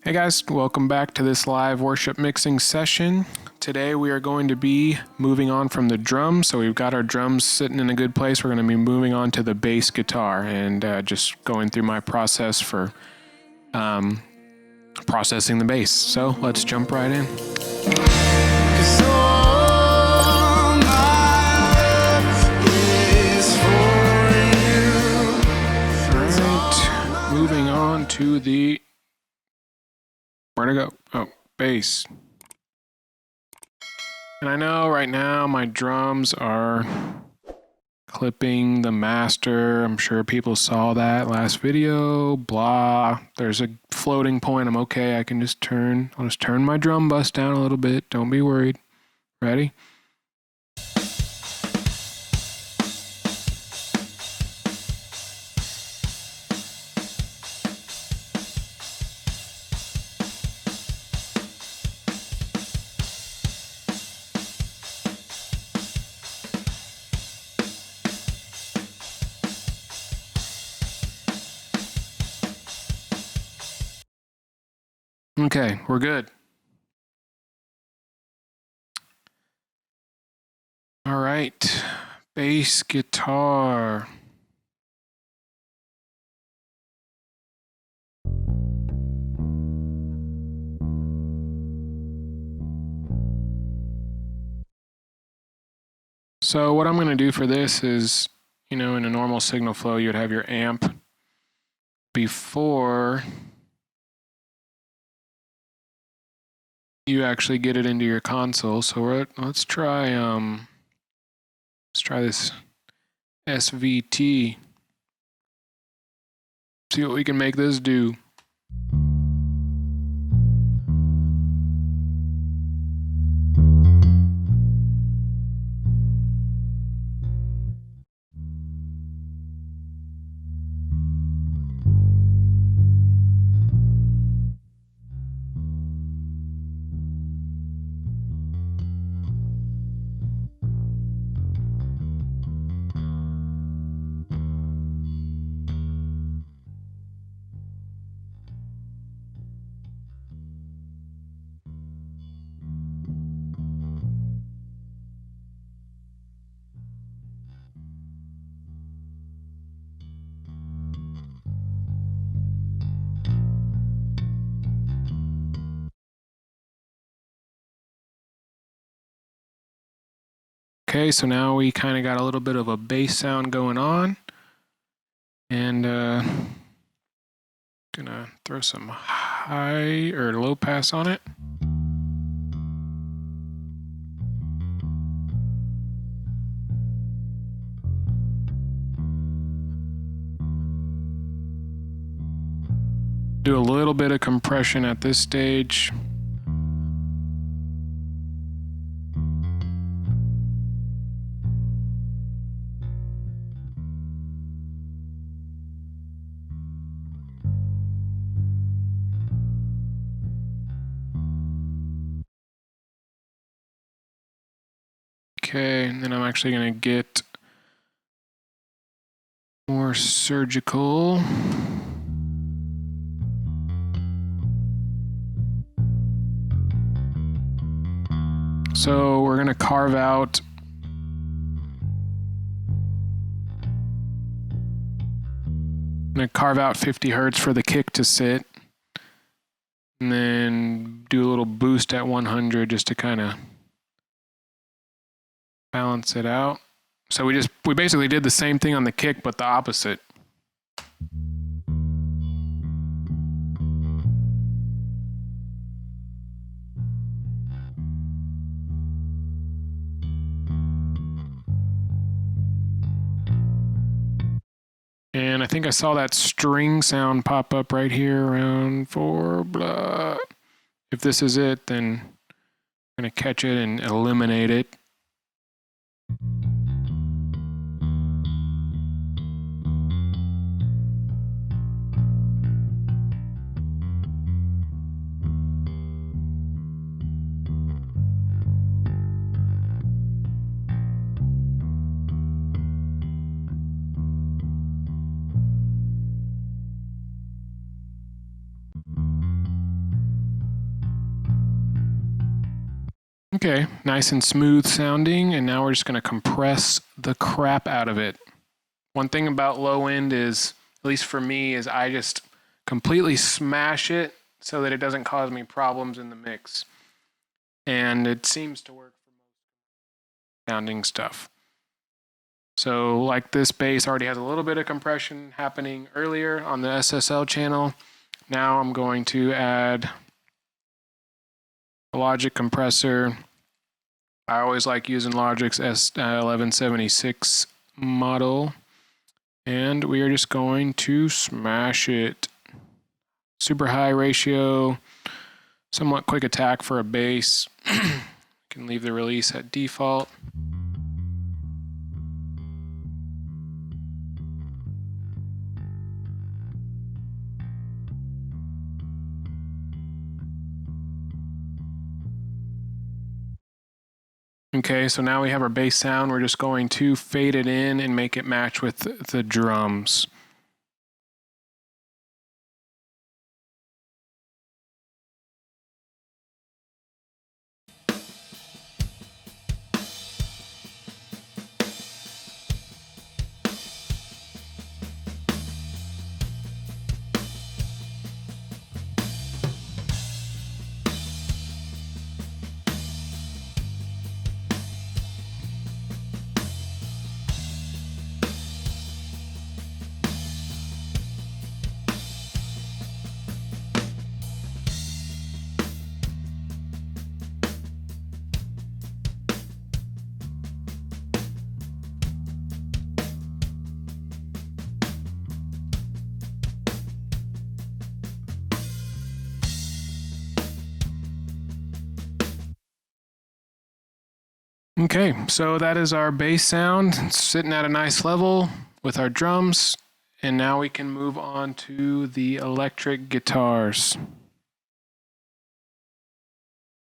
Hey guys, welcome back to this live worship mixing session. Today we are going to be moving on from the drums. So we've got our drums sitting in a good place. We're going to be moving on to the bass guitar and just going through my process for processing the bass. So let's jump right in. Alright, moving on to the... Where'd it go? Oh, bass. And I know right now my drums are clipping the master. I'm sure people saw that last video. Blah. There's a floating point. I'm okay. I'll just turn my drum bus down a little bit. Don't be worried. Ready? Okay, we're good. All right, bass guitar. So what I'm going to do for this is, in a normal signal flow, you would have your amp before you actually get it into your console. So let's try this SVT. See what we can make this do. Okay, so now we kind of got a little bit of a bass sound going on. And gonna throw some high or low pass on it. Do a little bit of compression at this stage. Okay, and then I'm actually going to get more surgical. So we're going to carve out I'm going to carve out 50 hertz for the kick to sit, and then do a little boost at 100 just to kind of balance it out. So we basically did the same thing on the kick, but the opposite. And I think I saw that string sound pop up right here around 4, blah. If this is it, then I'm going to catch it and eliminate it. Okay, nice and smooth sounding, and now we're just going to compress the crap out of it. One thing about low end is, at least for me, is I just completely smash it so that it doesn't cause me problems in the mix. And it seems to work for most sounding stuff. So like this bass already has a little bit of compression happening earlier on the SSL channel. Now I'm going to add a Logic compressor. I always like using Logic's S1176 model. And we are just going to smash it. Super high ratio, somewhat quick attack for a bass. Can leave the release at default. Okay, so now we have our bass sound. We're just going to fade it in and make it match with the drums. Okay, so that is our bass sound. It's sitting at a nice level with our drums. And now we can move on to the electric guitars.